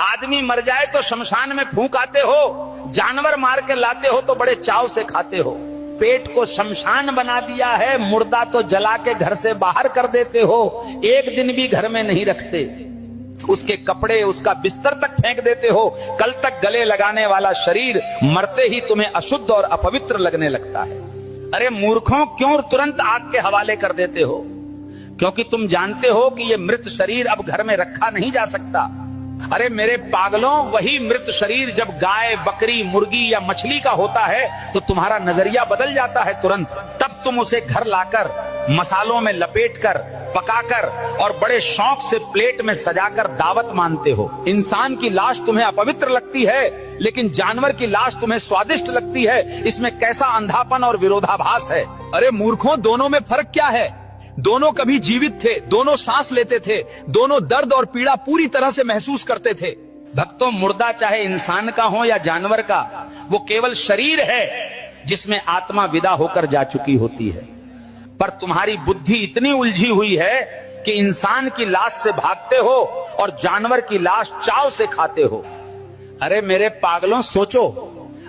आदमी मर जाए तो शमशान में फूंक आते हो, जानवर मार के लाते हो तो बड़े चाव से खाते हो। पेट को शमशान बना दिया है, मुर्दा तो जला के घर से बाहर कर देते हो, एक दिन भी घर में नहीं रखते। उसके कपड़े, उसका बिस्तर तक फेंक देते हो। कल तक गले लगाने वाला शरीर मरते ही तुम्हें अशुद्ध और अपवित्र लगने लगता है। अरे मूर्खों, क्यों तुरंत आग के हवाले कर देते हो? क्योंकि तुम जानते हो कि ये मृत शरीर अब घर में रखा नहीं जा सकता। अरे मेरे पागलों, वही मृत शरीर जब गाय, बकरी, मुर्गी या मछली का होता है तो तुम्हारा नजरिया बदल जाता है तुरंत। तब तुम उसे घर लाकर मसालों में लपेटकर, पकाकर और बड़े शौक से प्लेट में सजाकर दावत मानते हो। इंसान की लाश तुम्हें अपवित्र लगती है, लेकिन जानवर की लाश तुम्हें स्वादिष्ट लगती है। इसमें कैसा अंधापन और विरोधाभास है। अरे मूर्खों, दोनों में फर्क क्या है? दोनों कभी जीवित थे, दोनों सांस लेते थे, दोनों दर्द और पीड़ा पूरी तरह से महसूस करते थे। भक्तों, मुर्दा चाहे इंसान का हो या जानवर का, वो केवल शरीर है जिसमें आत्मा विदा होकर जा चुकी होती है। पर तुम्हारी बुद्धि इतनी उलझी हुई है कि इंसान की लाश से भागते हो और जानवर की लाश चाव से खाते हो। अरे मेरे पागलों, सोचो,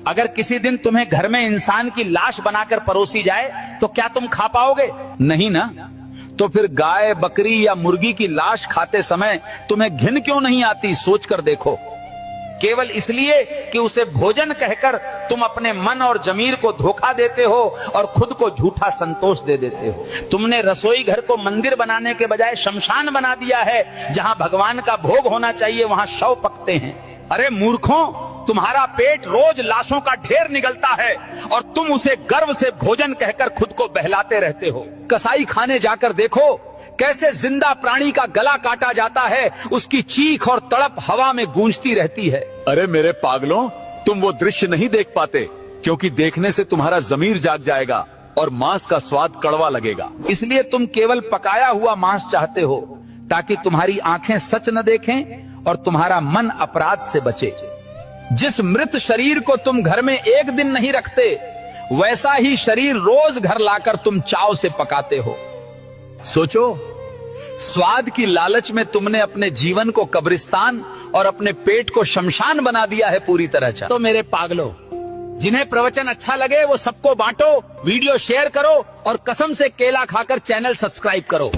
अगर किसी दिन तुम्हें घर में इंसान की लाश बनाकर परोसी जाए तो क्या तुम खा पाओगे? नहीं ना। तो फिर गाय, बकरी या मुर्गी की लाश खाते समय तुम्हें घिन क्यों नहीं आती? सोचकर देखो। केवल इसलिए कि उसे भोजन कहकर तुम अपने मन और जमीर को धोखा देते हो और खुद को झूठा संतोष दे देते हो। तुमने रसोई घर को मंदिर बनाने के बजाय शमशान बना दिया है। जहां भगवान का भोग होना चाहिए वहां शव पकते हैं। अरे मूर्खों, तुम्हारा पेट रोज लाशों का ढेर निगलता है और तुम उसे गर्व से भोजन कहकर खुद को बहलाते रहते हो। कसाई खाने जाकर देखो कैसे जिंदा प्राणी का गला काटा जाता है, उसकी चीख और तड़प हवा में गूंजती रहती है। अरे मेरे पागलों, तुम वो दृश्य नहीं देख पाते क्योंकि देखने से तुम्हारा जमीर जाग जाएगा और मांस का स्वाद कड़वा लगेगा। इसलिए तुम केवल पकाया हुआ मांस चाहते हो ताकि तुम्हारी आंखें सच न देखें और तुम्हारा मन अपराध से बचे। जिस मृत शरीर को तुम घर में एक दिन नहीं रखते, वैसा ही शरीर रोज घर लाकर तुम चाव से पकाते हो। सोचो, स्वाद की लालच में तुमने अपने जीवन को कब्रिस्तान और अपने पेट को शमशान बना दिया है पूरी तरह से। तो मेरे पागलों, जिन्हें प्रवचन अच्छा लगे वो सबको बांटो, वीडियो शेयर करो और कसम से केला खाकर चैनल सब्सक्राइब करो।